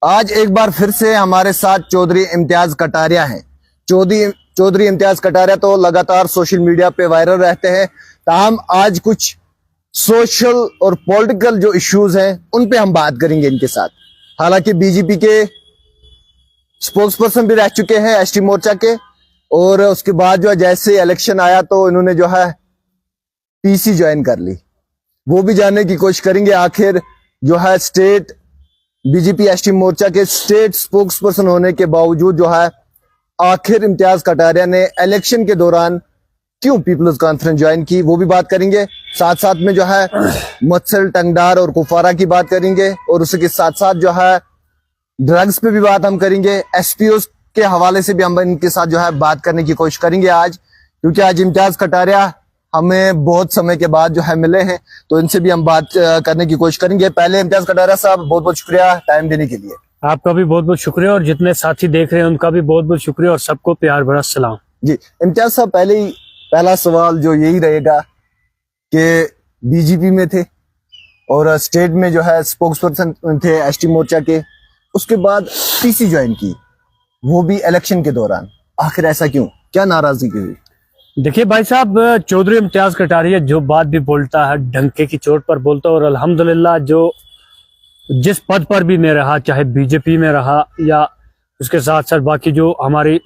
आज एक बार फिर से हमारे साथ चौधरी इम्तियाज कटारिया हैं। चौधरी इम्तियाज कटारिया तो लगातार सोशल मीडिया पे वायरल रहते हैं। ताहम आज कुछ सोशल और पॉलिटिकल जो इश्यूज हैं उन पे हम बात करेंगे इनके साथ। हालांकि बीजेपी के स्पोक्स पर्सन भी रह चुके हैं एसटी मोर्चा के, और उसके बाद जो है जैसे इलेक्शन आया तो इन्होंने जो है पीसी ज्वाइन कर ली। वो भी जानने की कोशिश करेंगे आखिर जो है स्टेट बीजेपी एसटी मोर्चा के स्टेट स्पोक्स पर्सन होने के बावजूद जो है आखिर इम्तियाज कटारिया ने इलेक्शन के दौरान क्यों पीपल्स कॉन्फ्रेंस ज्वाइन की, वो भी बात करेंगे। साथ साथ में जो है मत्सल, टंगडार और कुफवारा की बात करेंगे, और उसके साथ साथ जो है ड्रग्स पे भी बात हम करेंगे। एसपीओ के हवाले से भी हम इनके साथ जो है बात करने की कोशिश करेंगे आज, क्योंकि आज इम्तियाज कटारिया हमें बहुत समय के बाद जो है मिले हैं, तो इनसे भी हम बात करने की कोशिश करेंगे। पहले इम्तियाज कटारिया साहब बहुत बहुत शुक्रिया टाइम देने के लिए। आपका भी बहुत बहुत शुक्रिया, और जितने साथी देख रहे हैं उनका भी बहुत बहुत शुक्रिया, और सबको प्यार भरा सलाम। जी इम्तियाज साहब, पहला सवाल जो यही रहेगा कि बीजेपी में थे और स्टेट में जो है स्पोक्स पर्सन थे एसटी मोर्चा के, उसके बाद पीसी ज्वाइन की, वो भी इलेक्शन के दौरान। आखिर ऐसा क्यों, क्या नाराजगी हुई? देखिए भाई साहब, चौधरी इम्तियाज कटारिया जो बात भी बोलता है डंके की चोट पर बोलता है, और अल्हम्दुलिल्लाह जो जिस पद पर भी मैं रहा, चाहे बीजेपी में रहा या उसके साथ साथ बाकी जो हमारी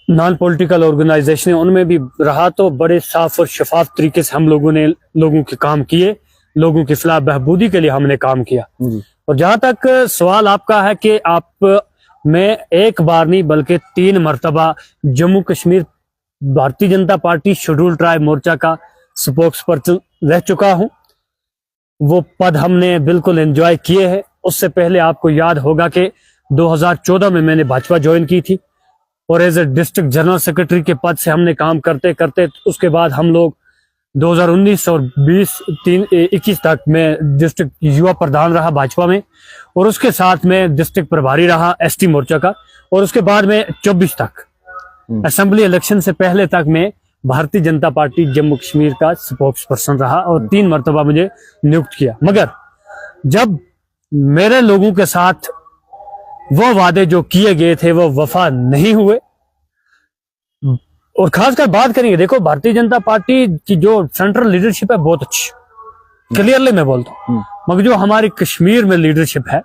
नॉन पॉलिटिकल ऑर्गेनाइजेशन है उनमें भी रहा, तो बड़े साफ और शफाफ तरीके से हम लोगों ने लोगों के काम किए, लोगों की फलाह बहबूदी के लिए हमने काम किया। और जहां तक सवाल आपका है कि आप मैं एक बार नहीं बल्कि 3 मरतबा Jammu Kashmir Bharatiya Janata party schedule tribe मोर्चा का स्पोक्स पर्सन रह चुका हूं, वो पद हमने बिल्कुल एंजॉय किए हैं। उससे पहले आपको याद होगा कि 2014 में मैंने भाजपा ज्वाइन की थी, और as a district general secretary के पद से हमने काम करते करते उसके बाद हम लोग 2019 और 21 तक मैं डिस्ट्रिक्ट युवा प्रधान रहा भाजपा में, और उसके साथ में डिस्ट्रिक्ट प्रभारी रहा एसटी मोर्चा का, और उसके बाद में 24 तक असेंबली इलेक्शन से पहले तक मैं भारतीय जनता पार्टी जम्मू कश्मीर का स्पोक्स पर्सन रहा, और 3 मरतबा मुझे नियुक्त किया। मगर जब मेरे लोगों के साथ वो वादे जो किए गए थे वो वफा नहीं हुए, और खासकर बात करेंगे, देखो भारतीय जनता पार्टी की जो सेंट्रल लीडरशिप है बहुत अच्छी, क्लियरली मैं बोलता हूं, मगर जो हमारी कश्मीर में लीडरशिप है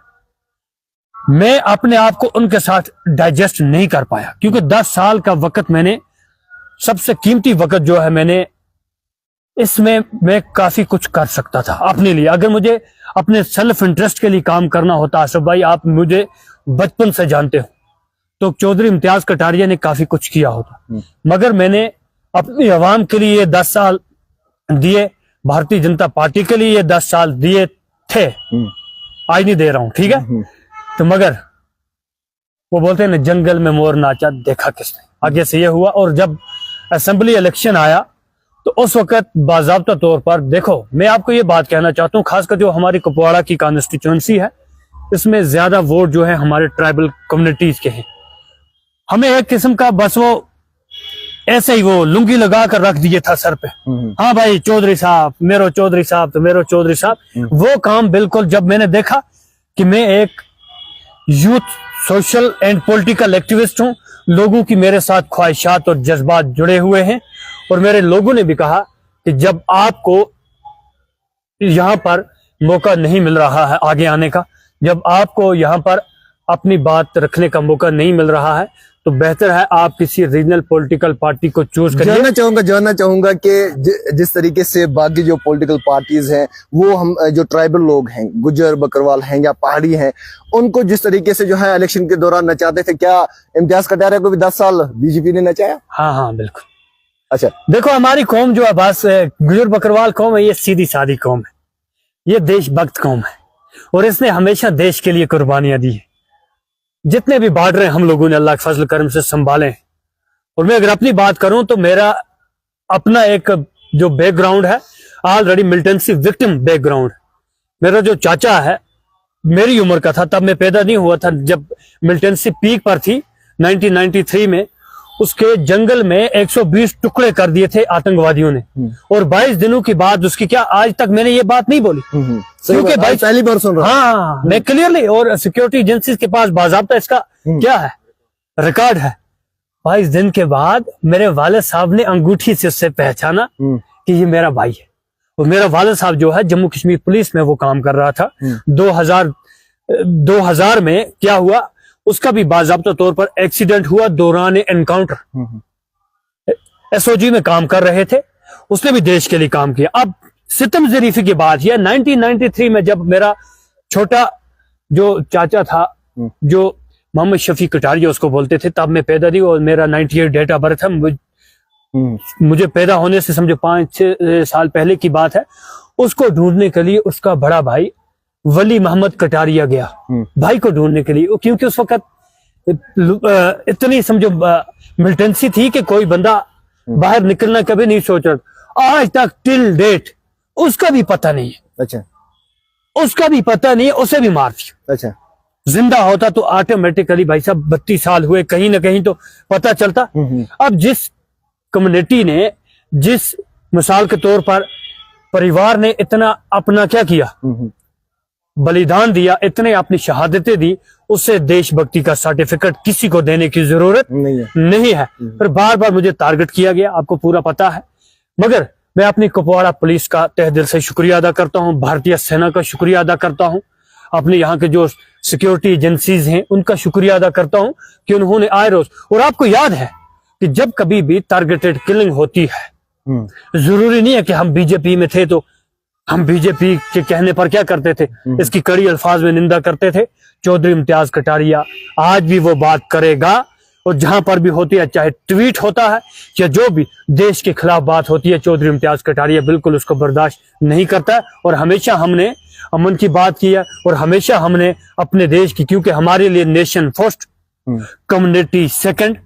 मैं अपने आप को उनके साथ डाइजेस्ट नहीं कर पाया, क्योंकि 10 साल का वक्त मैंने, सबसे कीमती वक्त जो है मैंने इसमें मैं काफी कुछ कर सकता था अपने लिए। अगर मुझे अपने सेल्फ इंटरेस्ट के लिए काम करना होता, आसिफ भाई आप मुझे बचपन से जानते हो, तो चौधरी इम्तियाज कटारिया ने काफी कुछ किया होता, मगर मैंने अपनी आवाम के लिए 10 साल दिए, भारतीय जनता पार्टी के लिए 10 साल दिए थे, आज नहीं दे रहा हूं, ठीक है। तो मगर वो बोलते हैं ना, जंगल में मोर नाचा देखा किसने, आगे से ये हुआ। और जब असेंबली इलेक्शन आया तो उस वक्त बाज़ाब्ता तौर पर, देखो मैं आपको ये बात कहना चाहता हूँ, खासकर जो हमारी कुपवाड़ा की कॉन्स्टिट्यूंसी है इसमें ज्यादा वोट जो है हमारे ट्राइबल कम्युनिटीज के हैं। हमें एक किस्म का बस वो ऐसे ही वो लुंगी लगा कर रख दिए था सर पे, हाँ भाई चौधरी साहब मेरो चौधरी साहब तो मेरो चौधरी साहब। वो काम बिल्कुल, जब मैंने देखा कि मैं एक youth social and political activist हूं, लोगों की मेरे साथ ख्वाहिशात और जज्बात जुड़े हुए हैं, और मेरे लोगों ने भी कहा कि जब आपको यहां पर मौका नहीं मिल रहा है आगे आने का, जब आपको यहां पर अपनी बात रखने का मौका नहीं मिल रहा है, तो बेहतर है आप किसी रीजनल पॉलिटिकल पार्टी को चूज करिए। जानना चाहूंगा कि जिस तरीके से बाकी जो पॉलिटिकल पार्टीज हैं, वो हम जो ट्राइबल लोग हैं, गुज्जर बकरवाल हैं या पहाड़ी हैं, उनको जिस तरीके से जो है इलेक्शन के दौरान नचाते थे, क्या इम्तियाज कटारिया को भी 10 साल बीजेपी ने नचाया? हाँ बिल्कुल। अच्छा देखो हमारी कौम जो है, बस गुज्जर बकरवाल कौम है, ये सीधी सादी कौम है, ये देशभक्त कौम है, और इसने हमेशा देश के लिए कुर्बानियां दी है। जितने भी बॉर्डर हम लोगों ने अल्लाह के फजल करम से संभाले हैं। और मैं अगर अपनी बात करूं तो मेरा अपना एक जो बैकग्राउंड है, ऑलरेडी मिलिटेंसी विक्टिम बैकग्राउंड। मेरा जो चाचा है मेरी उम्र का था, तब मैं पैदा नहीं हुआ था जब मिलिटेंसी पीक पर थी 1993 में, उसके जंगल में 120 टुकड़े कर दिए थे आतंकवादियों ने, और 22 दिनों के बाद उसकी क्या, आज तक मैंने ये बात नहीं बोली, क्योंकि भाई पहली बार सुन रहा हूं। हाँ, मैं क्लियरली, और सिक्योरिटी एजेंसीज के पास बाज़ाब्ता इसका क्या है, रिकॉर्ड है। 22 दिन के बाद मेरे वालिद साहब ने अंगूठी से उससे पहचाना कि ये मेरा भाई है। और मेरा वालिद साहब जो है जम्मू कश्मीर पुलिस में वो काम कर रहा था। 2000 में क्या हुआ, उसका भी बाज़ाब्ता तौर पर एक्सीडेंट हुआ दौरान एनकाउंटर। एसओजी में काम कर रहे थे, उसने भी देश के लिए काम किया। अब सितम ज़रीफी की बात है 1993 में, जब मेरा छोटा जो चाचा था जो मोहम्मद शफी कटारिया उसको बोलते थे, तब मैं पैदा थी और मेरा 98 डेट ऑफ बर्थ है। मुझे पैदा होने से समझो 5-6 साल पहले की बात है। उसको ढूंढने के लिए उसका बड़ा भाई वली मोहम्मद कटारिया गया भाई को ढूंढने के लिए, क्योंकि उस वक्त इतनी समझो मिलिटेंसी थी कि कोई बंदा बाहर निकलना कभी नहीं सोच रहा। आज तक टिल डेट उसका भी पता नहीं है। अच्छा, उसका भी पता नहीं है, उसे भी मार दिया। अच्छा, जिंदा होता तो ऑटोमेटिकली भाई साहब 32 साल हुए, कहीं ना कहीं तो पता चलता। अब जिस कम्युनिटी ने, जिस मिसाल के तौर पर परिवार ने इतना अपना क्या किया, बलिदान दिया, इतने अपनी शहादतें दी, उससे देशभक्ति का सर्टिफिकेट किसी को देने की जरूरत नहीं है। पर बार बार मुझे टारगेट किया गया, आपको पूरा पता है। मगर मैं अपनी कुपवाड़ा पुलिस का तहे दिल से शुक्रिया अदा करता हूं, भारतीय सेना का शुक्रिया अदा करता हूं, अपने यहाँ के जो सिक्योरिटी एजेंसीज हैं उनका शुक्रिया अदा करता हूं कि उन्होंने आए रोज। और आपको याद है कि जब कभी भी टारगेटेड किलिंग होती है, जरूरी नहीं है कि हम बीजेपी में थे तो हम बीजेपी के कहने पर क्या करते थे, इसकी कड़ी अल्फाज में निंदा करते थे। चौधरी इम्तियाज कटारिया आज भी वो बात करेगा, और जहां पर भी होती है, चाहे ट्वीट होता है या जो भी देश के खिलाफ बात होती है, चौधरी इम्तियाज कटारिया बिल्कुल उसको बर्दाश्त नहीं करता है। और हमेशा हमने अमन की बात की है, और हमेशा हमने अपने देश की, क्योंकि हमारे लिए नेशन फर्स्ट, कम्युनिटी सेकंड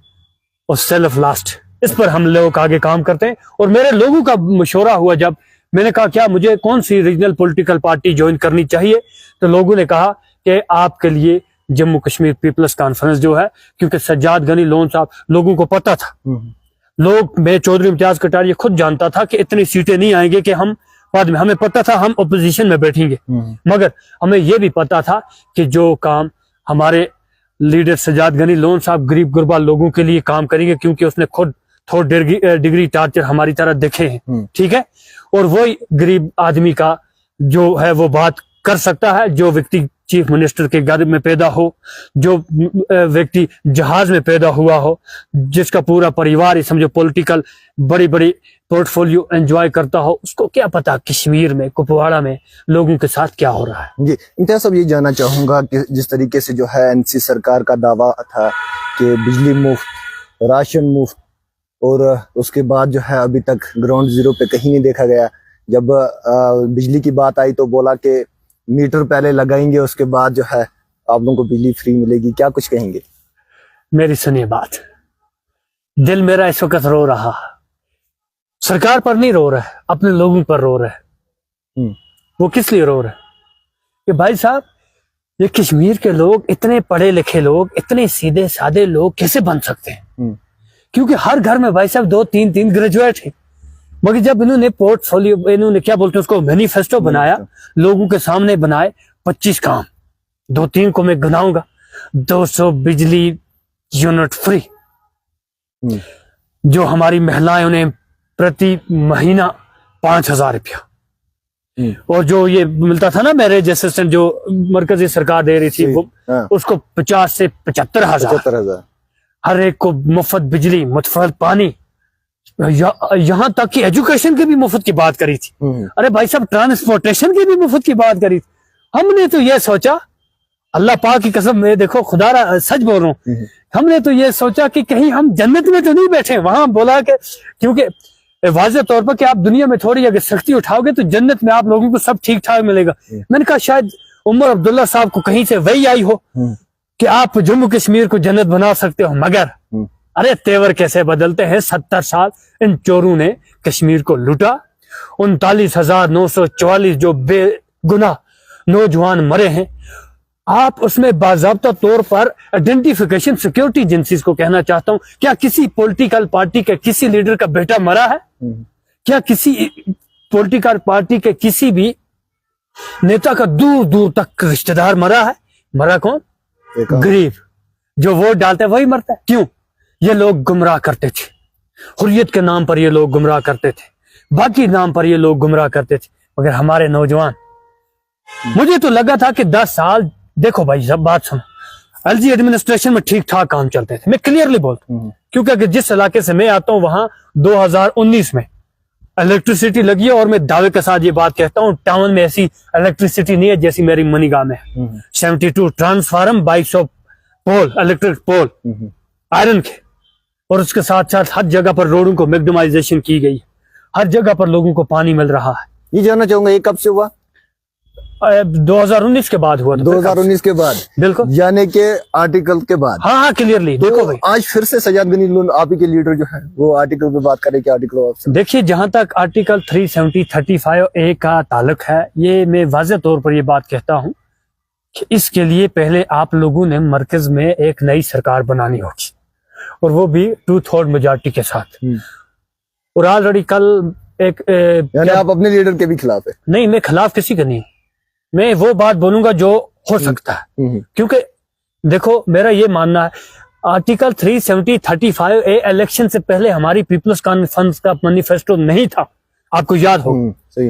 और सेल्फ लास्ट, इस पर हम लोग आगे काम करते हैं। और मेरे लोगों का मशवरा हुआ, जब मैंने कहा क्या मुझे कौन सी रीजनल पॉलिटिकल पार्टी ज्वाइन करनी चाहिए, तो लोगों ने कहा कि आपके लिए जम्मू कश्मीर पीपल्स कॉन्फ्रेंस जो है, क्योंकि सज्जाद गनी लोन साहब, लोगों को पता था, मैं चौधरी इम्तियाज कटारिया खुद जानता था कि इतनी सीटें नहीं आएंगे कि हम बाद में, हमें पता था हम ओपोजिशन में बैठेंगे, मगर हमें यह भी पता था कि जो काम हमारे लीडर सज्जाद गनी लोन साहब गरीब गुरबा लोगों के लिए काम करेंगे, क्योंकि उसने खुद 3 डिग्री टार्चर हमारी तरह देखे हैं, ठीक है। और वही गरीब आदमी का जो है वो बात कर सकता है, जो व्यक्ति चीफ मिनिस्टर के घर में पैदा हो, जो व्यक्ति जहाज में पैदा हुआ हो, जिसका पूरा परिवार समझो पॉलिटिकल बड़ी बड़ी पोर्टफोलियो एंजॉय करता हो, उसको क्या पता कश्मीर में, कुपवाड़ा में लोगों के साथ क्या हो रहा है। जी इम्तियाज साहब, ये जानना चाहूंगा कि जिस तरीके से जो है एनसी सरकार का दावा था कि बिजली मुफ्त, राशन मुफ्त, और उसके बाद जो है अभी तक ग्राउंड जीरो पे कहीं नहीं देखा गया। जब बिजली की बात आई तो बोला कि मीटर पहले लगाएंगे, उसके बाद जो है आप लोगों को बिजली फ्री मिलेगी, क्या कुछ कहेंगे? मेरी सुनिए बात, दिल मेरा इस वक्त रो रहा, सरकार पर नहीं रो रहा है, अपने लोगों पर रो रहा है। वो किस लिए रो रहा है कि भाई साहब, ये कश्मीर के लोग, इतने पढ़े लिखे लोग, इतने सीधे साधे लोग कैसे बन सकते हैं? क्योंकि हर घर में भाई साहब 2-3 ग्रेजुएट है। मगर जब इन्होंने पोर्टफोलियो, इन्होंने क्या बोलते हैं उसको, मैनिफेस्टो बनाया, लोगों के सामने बनाए 25 काम, 2-3 को मैं गिनाऊंगा। 200 बिजली यूनिट फ्री, जो हमारी महिलाएं उन्हें प्रति महीना 5000 रुपया, और जो ये मिलता था ना मैरिज असिस्टेंट जो मरकजी सरकार दे रही थी, वो उसको 50 से 75,000। हर एक को मुफ्त बिजली, मुफ्त पानी, यहाँ तक कि एजुकेशन की भी मुफ्त की बात करी थी। अरे भाई साहब, ट्रांसपोर्टेशन की भी मुफ्त की बात करी थी। हमने तो ये सोचा, अल्लाह पाक की कसम, मैं देखो खुदा सच बोल रहा हूँ, हमने तो ये सोचा कि कहीं हम जन्नत में तो नहीं बैठे। वहां बोला कि क्योंकि वाज़ेह तौर पर कि आप दुनिया में थोड़ी अगर सख्ती उठाओगे तो जन्नत में आप लोगों को सब ठीक ठाक मिलेगा। मैंने कहा शायद उमर अब्दुल्ला साहब को कहीं से वही आई हो कि आप जम्मू कश्मीर को जन्नत बना सकते हो। मगर अरे तेवर कैसे बदलते हैं। 70 साल इन चोरों ने कश्मीर को लूटा। 39,944 जो बेगुनाह नौजवान मरे हैं, आप उसमें बाज़ाब्ता तौर पर आइडेंटिफिकेशन सिक्योरिटी एजेंसीज को कहना चाहता हूं, क्या किसी पॉलिटिकल पार्टी के किसी लीडर का बेटा मरा है? क्या किसी पॉलिटिकल पार्टी के किसी भी नेता का दूर दूर तक रिश्तेदार मरा है? मरा कौन? गरीब जो वोट डालते हैं वही मरता है। क्यों? ये लोग गुमराह करते थे, हुर्रियत के नाम पर ये लोग गुमराह करते थे, बाकी नाम पर ये लोग गुमराह करते थे। मगर हमारे नौजवान, मुझे तो लगा था कि 10 साल, देखो भाई सब बात सुनो, एलजी एडमिनिस्ट्रेशन में ठीक ठाक काम चलते थे, मैं क्लियरली बोलता हूँ, क्योंकि अगर जिस इलाके से मैं आता हूँ वहां 2019 में इलेक्ट्रिसिटी लगी है, और मैं दावे के साथ ये बात कहता हूँ टाउन में ऐसी इलेक्ट्रिसिटी नहीं है जैसी मेरी मनीगांव में है। 72 ट्रांसफार्म, 2200 पोल, इलेक्ट्रिक पोल आयरन के, और उसके साथ साथ हर जगह पर रोडों को मैग्नेटाइजेशन की गई, हर जगह पर लोगों को पानी मिल रहा है। ये जानना चाहूंगा ये कब से हुआ? 2019 के बाद हुआ। 2019 के बाद, बिल्कुल, यानी के आर्टिकल के बाद। हाँ क्लियरली। तो देखो भाई, आज फिर से सजाद गनी लोन, आप ही के लीडर जो है वो आर्टिकल पे बात करें कि आर्टिकल देखिए, जहां तक आर्टिकल 370-35A का ताल्लुक है, ये मैं वाज़ेह तौर पर ये बात कहता हूं कि इसके लिए पहले आप लोगों ने मरकज में एक नई सरकार बनानी होगी, और वो भी 2/3 मेजॉरिटी के साथ। और ऑलरेडी कल एक यानी आप अपने लीडर के भी खिलाफ है? नहीं, मैं खिलाफ किसी का नहीं, मैं वो बात बोलूंगा जो हो सकता है। क्योंकि देखो, मेरा ये मानना है, आर्टिकल 370-35A इलेक्शन से पहले हमारी पीपल्स कॉन्फ्रेंस का मैनिफेस्टो नहीं था, आपको याद हो।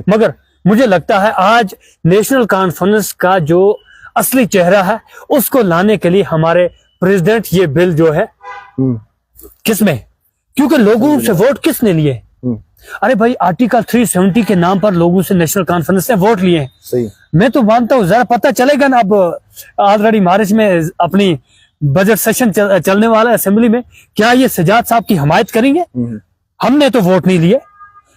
मगर मुझे लगता है आज नेशनल कॉन्फ्रेंस का जो असली चेहरा है उसको लाने के लिए हमारे प्रेसिडेंट ये बिल जो है किसमें, क्योंकि लोगों से वोट किसने लिए? अरे भाई, आर्टिकल 370 के नाम पर लोगों से नेशनल कॉन्फ्रेंस ने वोट लिए हैं। सही। मैं तो मानता हूँ जरा पता चलेगा ना, अब ऑलरेडी मार्च में अपनी बजट सेशन चलने वाला है असेंबली में, क्या ये सजाद साहब की हमायत करेंगे? हमने तो वोट नहीं लिए।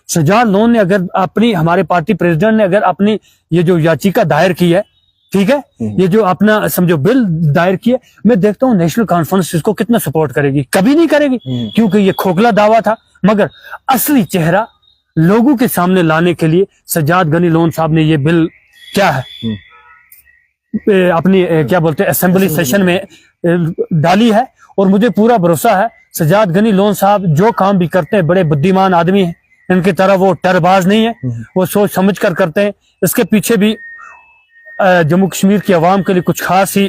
सजाद लोन ने अगर अपनी, हमारे पार्टी प्रेसिडेंट ने अगर अपनी ये जो याचिका दायर की है, ठीक है, ये जो अपना समझो बिल दायर किया, मैं देखता हूँ नेशनल कॉन्फ्रेंस इसको कितना सपोर्ट करेगी। कभी नहीं करेगी, क्योंकि ये खोखला दावा था। मगर असली चेहरा लोगों के सामने लाने के लिए सजाद गनी लोन साहब ने ये बिल क्या है अपनी क्या बोलते हैं असेंबली सेशन में डाली है। और मुझे पूरा भरोसा है सजाद गनी लोन साहब जो काम भी करते हैं, बड़े बुद्धिमान आदमी हैं, इनकी तरह वो टरबाज नहीं है, वो सोच समझ कर करते हैं। इसके पीछे भी जम्मू कश्मीर की आवाम के लिए कुछ खास ही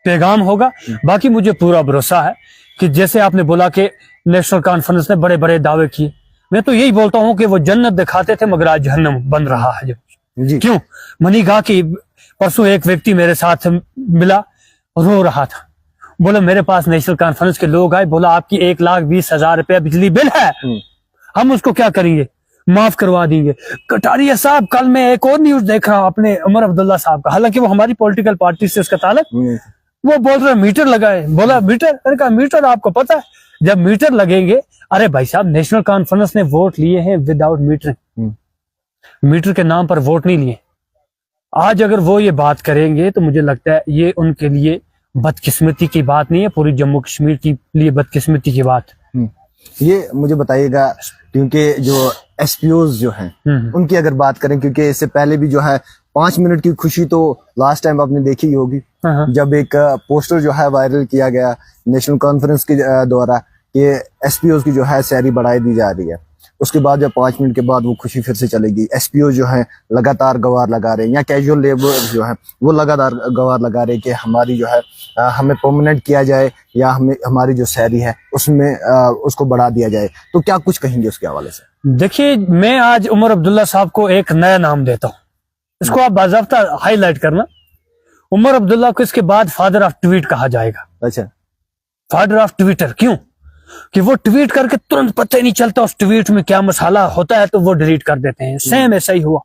पैगाम होगा। बाकी मुझे पूरा भरोसा है कि जैसे आपने बोला कि नेशनल कॉन्फ्रेंस ने बड़े बड़े दावे किए, मैं तो यही बोलता हूं कि वो जन्नत दिखाते थे मगर आज जहन्नम बन रहा है जी। क्यों? मनीगाह की परसों एक व्यक्ति मेरे साथ मिला, रो रहा था, बोला मेरे पास नेशनल कॉन्फ्रेंस के लोग आए, बोला आपकी 1,20,000 रुपया बिजली बिल है, हम उसको क्या करेंगे, माफ करवा देंगे। कटारिया साहब, कल मैं एक और न्यूज देख रहा हूं अपने उमर अब्दुल्ला साहब का, हालांकि वो हमारी पॉलिटिकल पार्टी से उसका ताल्लुक, वो बोल रहे मीटर लगाए। बोला मीटर? अरे कहा मीटर आपको पता है जब मीटर लगेंगे, अरे भाई साहब नेशनल कॉन्फ्रेंस ने वोट लिए हैं विदाउट मीटरिंग, मीटर के नाम पर वोट नहीं लिए। आज अगर वो ये बात करेंगे तो मुझे लगता है ये उनके लिए बदकिस्मती की बात नहीं है, पूरी जम्मू कश्मीर के लिए बदकिस्मती की बात। ये मुझे बताइएगा, क्योंकि जो एसपीओज जो हैं उनकी अगर बात करें, क्योंकि इससे पहले भी जो है 5 मिनट की खुशी तो लास्ट टाइम आपने देखी ही होगी, जब एक पोस्टर जो है वायरल किया गया नेशनल कॉन्फ्रेंस के द्वारा कि एसपीओज की जो है सैलरी बढ़ाई दी जा रही है। उसके बाद जब 5 मिनट के बाद वो खुशी फिर से चलेगी। एसपीओ जो है लगातार गवार लगा रहे हैं, या कैजुअल लेबर जो है वो लगातार गवार लगा रहे हैं कि हमारी जो है हमें परमानेंट किया जाए, या हमें हमारी जो सैलरी है उसमें उसको बढ़ा दिया जाए। तो क्या कुछ कहेंगे उसके हवाले से? देखिए, मैं आज उमर अब्दुल्ला साहब को एक नया नाम देता हूँ, इसको आप बाज़ाब्ता हाईलाइट करना। उमर अब्दुल्ला को इसके बाद फादर ऑफ ट्वीट कहा जाएगा। अच्छा, फादर ऑफ ट्विटर क्यों? कि वो ट्वीट करके तुरंत पता ही नहीं चलता उस ट्वीट में क्या मसाला होता है, तो वो डिलीट कर देते हैं। सेम ऐसा ही हुआ,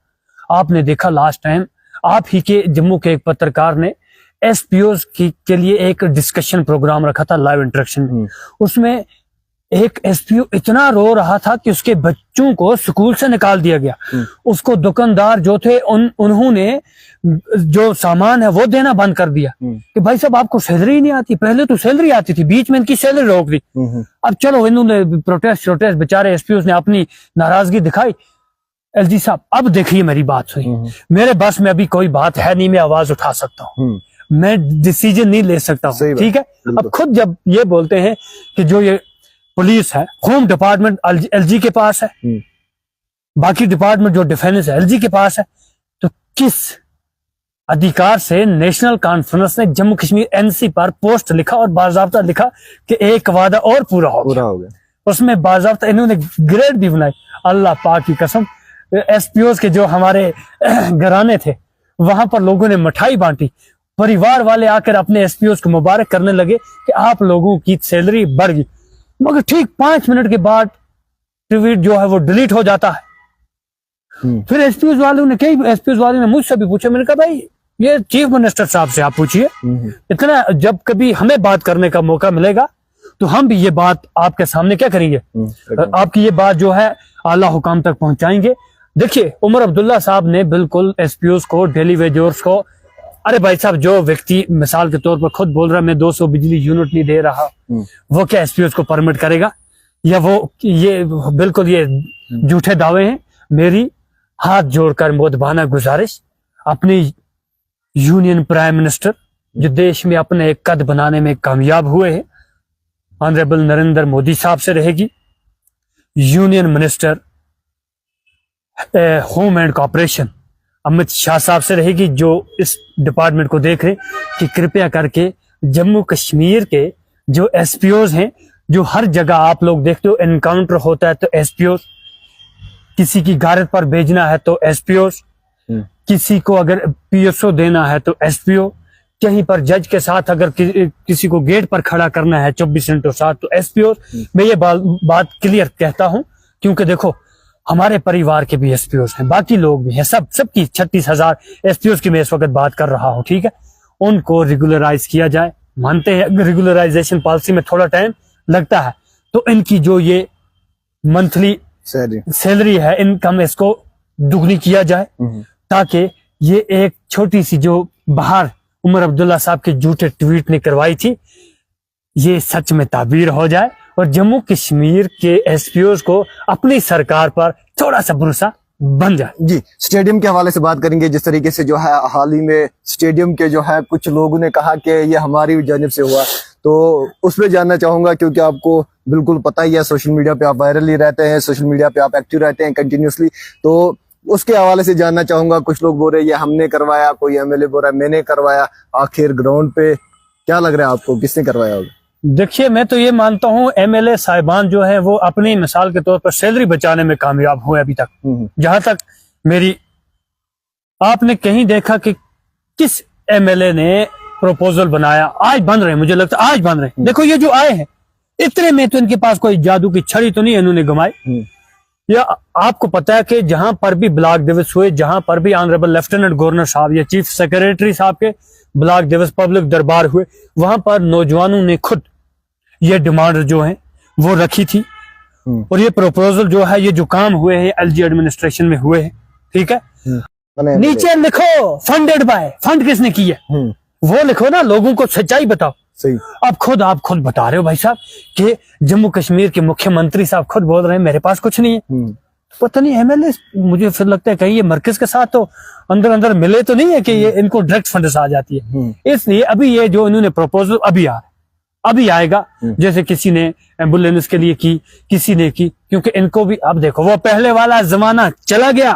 आपने देखा लास्ट टाइम आप ही के जम्मू के एक पत्रकार ने एसपीओ के लिए एक डिस्कशन प्रोग्राम रखा था, लाइव इंटरेक्शन। उसमें एक एसपीओ इतना रो रहा था कि उसके बच्चों को स्कूल से निकाल दिया गया। उसको दुकानदार जो थे उन्होंने जो सामान है वो देना बंद कर दिया कि भाई साहब आपको सैलरी नहीं आती, पहले तो सैलरी आती थी, बीच में इनकी सैलरी रोक दी। अब चलो इन्होंने प्रोटेस्ट बेचारे एसपीओ ने अपनी नाराजगी दिखाई। एलजी साहब अब देखिए मेरी बात सुनिए, मेरे बस में अभी कोई बात है नहीं, मैं आवाज उठा सकता हूँ। मैं डिसीजन नहीं ले सकता सही हूँ, बात, ठीक है। बिल्कुल। अब खुद जब ये बोलते हैं कि जो ये पुलिस है, होम डिपार्टमेंट एलजी के पास है, बाकी डिपार्टमेंट जो डिफेंस है एलजी के पास है, तो किस अधिकार से नेशनल कॉन्फ्रेंस ने जम्मू कश्मीर एनसी पर पोस्ट लिखा और बाजाब्ता लिखा कि एक वादा और पूरा हो पूरा गया। हो गया। उसमें बाजाब्ता इन्होंने ग्रेड भी बनाई, अल्लाह पाक की कसम। एसपीओ के जो हमारे घराने थे वहां पर लोगों ने मिठाई बांटी, परिवार वाले आकर अपने एसपीओ को मुबारक करने लगे कि आप लोगों की सैलरी बढ़ गई, मगर ठीक 5 मिनट के बाद ट्वीट जो है वो डिलीट हो जाता है। फिर एसपीओ वालों ने, कई एसपीओ वालों ने मुझसे भी पूछा, मैंने कहा भाई ये चीफ मिनिस्टर साहब से आप पूछिए, इतना जब कभी हमें बात करने का मौका मिलेगा तो हम भी ये बात आपके सामने क्या करेंगे, आपकी ये बात जो है आला हुकाम तक पहुंचाएंगे। देखिए उमर अब्दुल्ला साहब ने बिल्कुल एसपीओ को, डेली वेजर्स को, अरे भाई साहब जो व्यक्ति मिसाल के तौर पर खुद बोल रहा है मैं 200 बिजली यूनिट नहीं दे रहा, वो क्या एसपीओ को परमिट करेगा? या वो ये बिल्कुल ये झूठे दावे हैं। मेरी हाथ जोड़कर मोदबाना गुजारिश अपनी यूनियन प्राइम मिनिस्टर जो देश में अपने एक कद बनाने में कामयाब हुए हैं, ऑनरेबल नरेंद्र मोदी साहब से रहेगी, union minister home and corporation Amit Shah साहब से रहेगी, जो इस डिपार्टमेंट को देख रहे कि कृपया करके जम्मू कश्मीर के जो एसपीओ हैं, जो हर जगह आप लोग देखते हो एनकाउंटर होता है तो एसपीओ, किसी की गारत पर भेजना है तो एसपीओ, किसी को अगर पीएसओ देना है तो एसपीओ, कहीं पर जज के साथ अगर किसी को गेट पर खड़ा करना है 24 घंटों साथ तो एसपीओ। मैं ये बात क्लियर कहता हूं क्योंकि देखो हमारे परिवार के भी एसपीओ हैं, बाकी लोग भी हैं, सबकी 36,000 एसपीओ की मैं इस वक्त बात कर रहा हूं, ठीक है। उनको रेगुलराइज किया जाए, मानते हैं रेगुलराइजेशन पॉलिसी में थोड़ा टाइम लगता है, तो इनकी जो ये मंथली सैलरी है, इनकम, इसको दुगनी किया जाए ताकि ये एक छोटी सी जो बाहर उमर अब्दुल्ला साहब के झूठे ट्वीट ने करवाई थी ये सच में ताबीर हो जाए और जम्मू कश्मीर के एसपीओ को अपनी सरकार पर थोड़ा सा भरोसा बन जाए। जी, स्टेडियम के हवाले से बात करेंगे। जिस तरीके से जो है हाल ही में स्टेडियम के जो है कुछ लोगों ने कहा कि ये हमारी जानिब से हुआ, तो उस पर जानना चाहूंगा क्योंकि आपको बिल्कुल पता ही है सोशल मीडिया पे आप वायरल ही रहते हैं, सोशल मीडिया पे आप एक्टिव रहते हैं कंटिन्यूसली, तो उसके हवाले से जानना चाहूंगा। कुछ लोग बोल रहे हैं ये हमने करवाया, कोई एमएलए बोल रहा है मैंने करवाया, आखिर ग्राउंड पे क्या लग रहा है आपको, किसने करवाया होगा? देखिए मैं तो ये मानता हूँ एमएलए साहिबान जो है वो अपनी मिसाल के तौर पर सैलरी बचाने में कामयाब हुए अभी तक। जहां तक मेरी, आपने कहीं देखा कि किस एमएलए ने प्रपोजल बनाया? आज बन रहे हैं, मुझे लगता है आज बन रहे हैं। देखो ये जो आए हैं इतने में तो इनके पास कोई जादू की छड़ी तो नहीं इन्होंने घुमाई। या आपको पता है कि जहां पर भी ब्लॉक दिवस हुए, जहां पर भी ऑनरेबल लेफ्टिनेंट गवर्नर साहब या चीफ सेक्रेटरी साहब के ब्लॉक दिवस पब्लिक दरबार हुए, वहां पर नौजवानों ने खुद ये डिमांड जो है वो रखी थी और ये प्रपोजल जो है, ये जो काम हुए हैं एलजी एडमिनिस्ट्रेशन में हुए हैं, ठीक है। नीचे लिखो फंडेड बाय, फंड किसने की है वो लिखो ना, लोगों को सच्चाई बताओ। सही। अब आप खुद बता रहे हो भाई साहब कि जम्मू कश्मीर के मुख्यमंत्री साहब खुद बोल रहे हैं मेरे पास कुछ नहीं है। पता नहीं एमएलए, मुझे फिर लगता है कहीं ये मरकज के साथ तो अंदर अंदर मिले तो नहीं है कि ये इनको डायरेक्ट फंड्स आ जाती है। इसलिए अभी ये जो इन्होंने प्रपोजल अभी आएगा, जैसे किसी ने एम्बुलेंस के लिए की, किसी ने की, क्योंकि इनको भी अब देखो वो पहले वाला जमाना चला गया।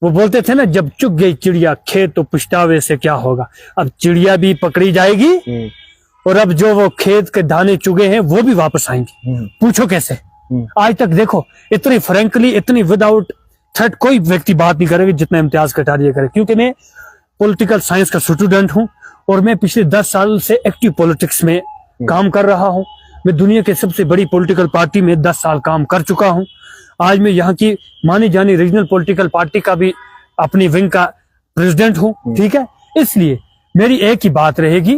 वो बोलते थे ना जब चुग गई चिड़िया खेत तो पछतावे से क्या होगा। अब चिड़िया भी पकड़ी जाएगी और अब जो वो खेत के दाने चुगे हैं वो भी वापस आएंगे। पूछो कैसे? आज तक देखो इतनी फ्रेंकली, इतनी विदाउट थ्रेट कोई व्यक्ति बात नहीं करेगा जितना इम्तियाज कटारिया करे, क्योंकि मैं पॉलिटिकल साइंस का स्टूडेंट हूं और मैं पिछले 10 साल से एक्टिव पॉलिटिक्स में काम कर रहा हूं। मैं दुनिया के सबसे बड़ी पॉलिटिकल पार्टी में 10 साल काम कर चुका हूं। आज मैं यहाँ की मानी जानी रीजनल पॉलिटिकल पार्टी का भी अपनी विंग का प्रेसिडेंट हूं, ठीक है। इसलिए मेरी एक ही बात रहेगी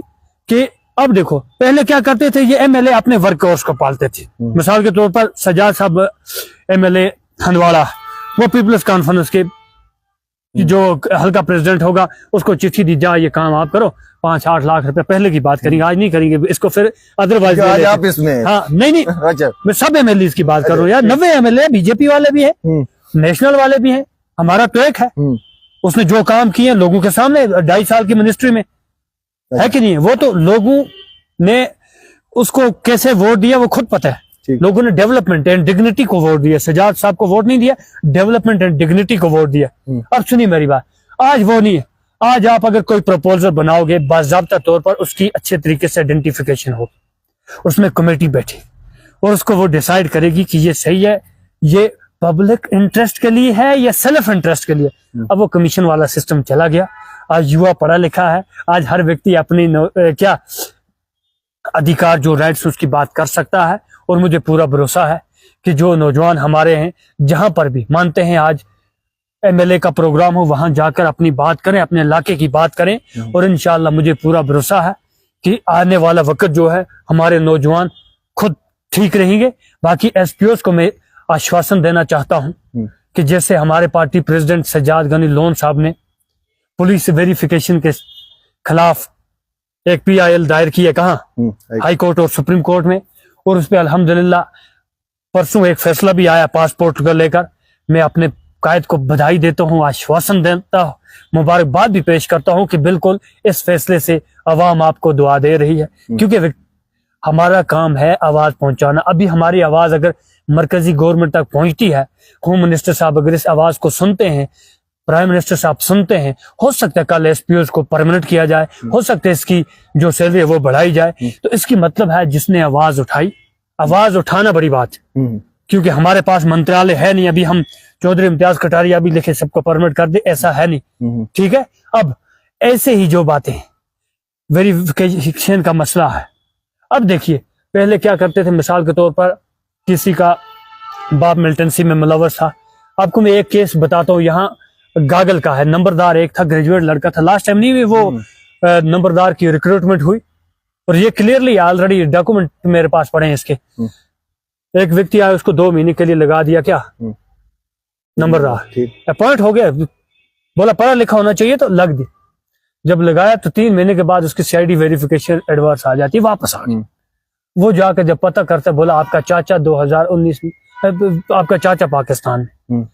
कि अब देखो पहले क्या करते थे, ये एमएलए अपने वर्कर्स को पालते थे। मिसाल के तौर पर सजाद साहब एमएलए हंदवाड़ा, वो पीपल्स कॉन्फ्रेंस के जो हल्का प्रेसिडेंट होगा उसको चिट्ठी दी जा, ये काम आप करो, 5-8 लाख रुपए पहले की बात करेंगे, आज नहीं करेंगे इसको। फिर अदरवाइज आप इसमें हाँ नहीं अच्छा, मैं सब एमएलए की बात कर रहा हूँ यार। 90 एमएलए बीजेपी वाले भी हैं, नेशनल वाले भी हैं, हमारा तो एक है। उसने जो काम किए लोगों के सामने 2.5 साल की मिनिस्ट्री में, है कि नहीं है? वो तो लोगों ने उसको कैसे वोट दिया वो खुद पता है। ठीक। लोगों ने डेवलपमेंट एंड डिग्निटी को वोट दिया, सजाद साहब को वोट नहीं दिया, डेवलपमेंट एंड डिग्निटी को वोट दिया। अब सुनिए मेरी बात, आज वो नहीं है। आज आप अगर कोई प्रपोजल बनाओगे बाज़ाब्ता तौर पर उसकी अच्छे तरीके से आइडेंटिफिकेशन होगी, उसमें कमेटी बैठी और उसको वो डिसाइड करेगी कि ये सही है, ये पब्लिक इंटरेस्ट के लिए है या सेल्फ इंटरेस्ट के लिए। अब वो कमीशन वाला सिस्टम चला गया। आज युवा पढ़ा लिखा है, आज हर व्यक्ति अपनी क्या अधिकार जो राइट्स उसकी बात कर सकता है। और मुझे पूरा भरोसा है कि जो नौजवान हमारे हैं जहां पर भी मानते हैं आज एमएलए का प्रोग्राम हो वहां जाकर अपनी बात करें, अपने इलाके की बात करें। और इंशाल्लाह मुझे पूरा भरोसा है कि आने वाला वक्त जो है हमारे नौजवान खुद ठीक रहेंगे। बाकी एसपीओस को मैं आश्वासन देना चाहता हूं कि जैसे हमारे पार्टी प्रेसिडेंट सज्जाद गनी लोन साहब ने पुलिस वेरिफिकेशन के खिलाफ एक PIL दायर की है, कहाँ हाई कोर्ट और सुप्रीम कोर्ट में, और उस पर अल्हम्दुलिल्लाह परसों एक फैसला भी आया पासपोर्ट को लेकर। मैं अपने कायद को बधाई देता हूं, आश्वासन देता हूं, मुबारकबाद भी पेश करता हूं कि बिल्कुल इस फैसले से अवाम आपको दुआ दे रही है। क्योंकि हमारा काम है आवाज पहुंचाना। अभी हमारी आवाज अगर मरकजी गवर्नमेंट तक पहुंचती है, होम मिनिस्टर साहब अगर इस आवाज को सुनते हैं, प्राइम मिनिस्टर साहब सुनते हैं, हो सकता है कल एसपीओस को परमानेंट किया जाए, हो सकता है इसकी जो सैलरी है वो बढ़ाई जाए। तो इसकी मतलब है जिसने आवाज उठाई, आवाज उठाना बड़ी बात है। क्योंकि हमारे पास मंत्रालय है नहीं, अभी हम चौधरी इम्तियाज कटारिया भी लिखे सबको परमिट कर दे, ऐसा है नहीं। ठीक है, अब ऐसे ही जो बातें वेरिफिकेशन का मसला है। अब देखिए पहले क्या करते थे, मिसाल के तौर पर किसी का बाप मिलिटेंसी में मुलव्वस था। आपको मैं एक केस बताता हूँ, यहाँ गागल का है, नंबरदार एक था, ग्रेजुएट लड़का था। लास्ट टाइम नहीं हुई वो नंबरदार की रिक्रूटमेंट हुई, और ये क्लियरली ऑलरेडी डॉक्यूमेंट मेरे पास पड़े हैं इसके। एक व्यक्ति आया, उसको 2 महीने के लिए लगा दिया क्या नंबरदार, अपॉइंट हो गया, बोला पढ़ा लिखा होना चाहिए तो लग दी। जब लगाया तो 3 महीने के बाद उसकी CID वेरिफिकेशन एडवर्स आ जाती, वापस आ गई। वो जाकर जब पता करता, बोला आपका चाचा 2019 में, आपका चाचा पाकिस्तान में।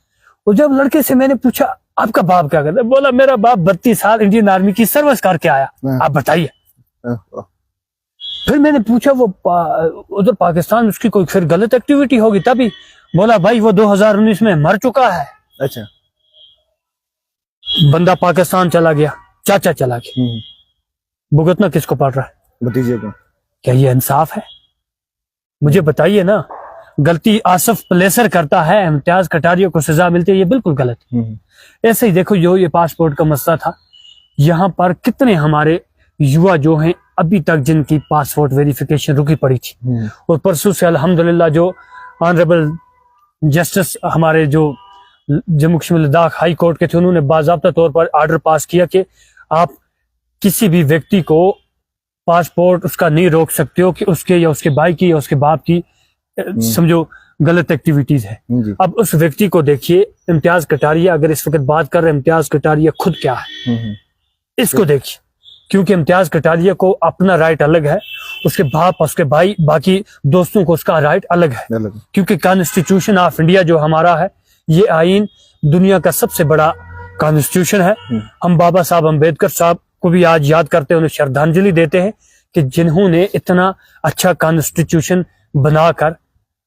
और जब लड़के से मैंने पूछा आपका बाप क्या करता है, बोला मेरा बाप 32 साल इंडियन आर्मी की सर्विस करके आया, आप बताइए। फिर मैंने पूछा वो उधर पाकिस्तान में उसकी कोई फिर गलत एक्टिविटी होगी तभी, बोला भाई वो 2019 में मर चुका है। अच्छा, बंदा पाकिस्तान चला गया, चाचा चला गया, भुगतना किसको पड़ रहा है? भतीजे को। क्या ये इंसाफ है? मुझे बताइए ना। गलती आसिफ प्लेसर करता है, इम्तियाज कटारिया को सजा मिलती है, ये बिल्कुल गलत है। ऐसे ही देखो जो ये पासपोर्ट का मसला था, यहाँ पर कितने हमारे युवा जो हैं अभी तक जिनकी पासपोर्ट वेरिफिकेशन रुकी पड़ी थी, और परसों से अल्हम्दुलिल्लाह जो ऑनरेबल जस्टिस हमारे जो जम्मू कश्मीर लद्दाख हाई कोर्ट के थे, उन्होंने बाज़ाब्ता तौर पर ऑर्डर पास किया कि आप किसी भी व्यक्ति को पासपोर्ट उसका नहीं रोक सकते हो कि उसके या उसके भाई की या उसके बाप की समझो गलत एक्टिविटीज है। अब उस व्यक्ति को देखिए, इम्तियाज कटारिया अगर इस वक्त बात कर रहे हैं, इम्तियाज कटारिया खुद क्या है इसको देखिए। क्योंकि इम्तियाज कटारिया को अपना राइट अलग है, उसके बाप उसके भाई बाकी दोस्तों को उसका राइट अलग है। क्योंकि कॉन्स्टिट्यूशन ऑफ इंडिया जो हमारा है, ये आईन दुनिया का सबसे बड़ा कॉन्स्टिट्यूशन है। हम बाबा साहब अम्बेडकर साहब को भी आज याद करते हैं, उन्हें श्रद्धांजलि देते हैं कि जिन्होंने इतना अच्छा कॉन्स्टिट्यूशन बनाकर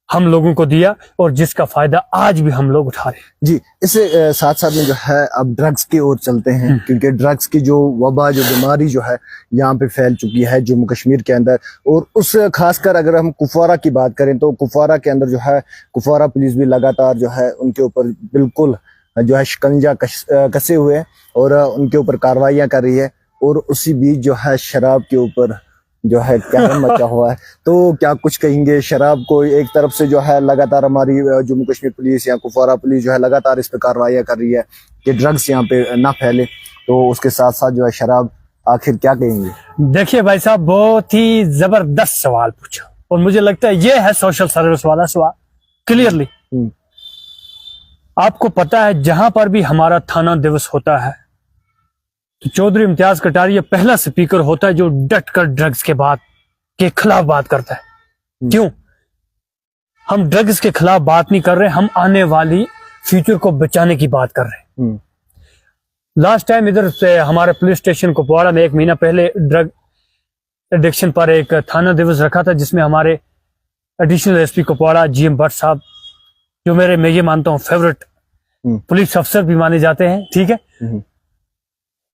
हम लोगों को दिया, और जिसका फायदा आज भी हम लोग उठा रहे हैं। जी, इससे साथ साथ में जो है अब ड्रग्स की ओर चलते हैं, क्योंकि ड्रग्स की जो वबा जो बीमारी जो है यहाँ पे फैल चुकी है जम्मू कश्मीर के अंदर। और उस खासकर अगर हम कुपवारा की बात करें तो कुपवारा के अंदर जो है कुपवारा पुलिस भी लगातार जो है उनके ऊपर बिल्कुल जो है शिकंजा कसे हुए हैं और उनके ऊपर कार्रवाइयां कर रही है। और उसी बीच जो है शराब के ऊपर जो है कहर मचा हुआ है। तो क्या कुछ कहेंगे? शराब को एक तरफ से जो है लगातार हमारी जम्मू कश्मीर पुलिस या कुपवारा पुलिस जो है लगातार इस पे कार्रवाइयां कर रही है कि ड्रग्स यहाँ पे ना फैले, तो उसके साथ साथ जो है शराब, आखिर क्या कहेंगे? देखिए भाई साहब, बहुत ही जबरदस्त सवाल पूछा, और मुझे लगता है ये है सोशल सर्विस वाला सवाल। क्लियरली आपको पता है जहां पर भी हमारा थाना दिवस होता है तो चौधरी इम्तियाज कटारिया पहला स्पीकर होता है जो डट कर ड्रग्स के खिलाफ बात करता है। क्यों? हम ड्रग्स के खिलाफ बात नहीं कर रहे, हम आने वाली फ्यूचर को बचाने की बात कर रहे हैं। लास्ट टाइम इधर से हमारे पुलिस स्टेशन कुपवाड़ा में 1 महीना पहले ड्रग एडिक्शन पर एक थाना दिवस रखा था, जिसमें हमारे additional SP Kupwara GM Bhatt साहब, जो मैं ये मानता हूँ फेवरेट पुलिस अफसर भी माने जाते हैं, ठीक है,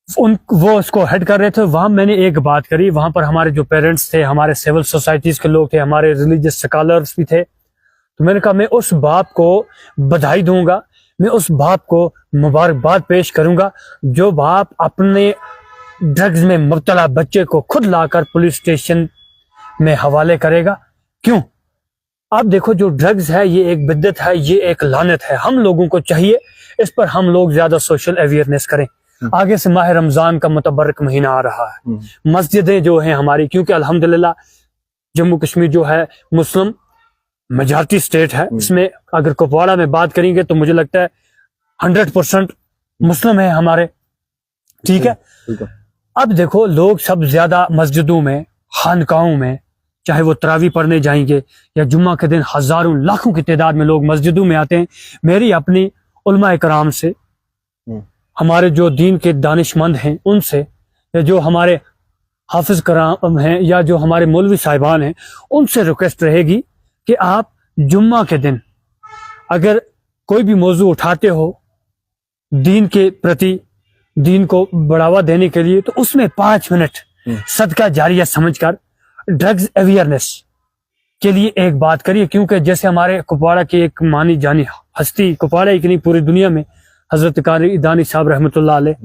वो उसको हेड कर रहे थे। वहां मैंने एक बात करी, वहां पर हमारे जो पेरेंट्स थे, हमारे सिविल सोसाइटीज के लोग थे, हमारे रिलीजियस स्कॉलर्स भी थे। तो मैंने कहा मैं उस बाप को बधाई दूंगा, मैं उस बाप को मुबारकबाद पेश करूंगा जो बाप अपने ड्रग्स में मुब्तला बच्चे को खुद लाकर पुलिस स्टेशन में हवाले करेगा। क्यों? आप देखो, जो ड्रग्स है ये एक बिद्दत है, ये एक लानत है। हम लोगों को चाहिए इस पर हम लोग ज्यादा सोशल अवेयरनेस करें। आगे से माह रमजान का मुतबरक महीना आ रहा है, मस्जिदें जो हैं हमारी, क्योंकि अल्हम्दुलिल्लाह जम्मू कश्मीर जो है मुस्लिम मेजॉरिटी स्टेट है, इसमें अगर कुपवाड़ा में बात करेंगे तो मुझे लगता है 100% मुस्लिम है हमारे, ठीक है। अब देखो, लोग सब ज्यादा मस्जिदों में, खानकाहों में, चाहे वो तरावी पढ़ने जाएंगे या जुम्मा के दिन हजारों लाखों की तादाद में लोग मस्जिदों में आते हैं। मेरी अपनी उलमा कराम से, हमारे जो दीन के दानिशमंद हैं उनसे, या जो हमारे हाफिज कराम हैं, या जो हमारे मौलवी साहिबान हैं, उनसे रिक्वेस्ट रहेगी कि आप जुम्मा के दिन अगर कोई भी मौजू उठाते हो दीन के प्रति, दीन को बढ़ावा देने के लिए, तो उसमें 5 मिनट सदका जारिया समझकर ड्रग्स अवेयरनेस के लिए एक बात करिए। क्योंकि जैसे हमारे कुपवाड़ा की एक मानी जानी हस्ती, कुपवाड़ा ही नहीं पूरी दुनिया में, हजरत कारी दानी साहब रहमतुल्लाह अलैह,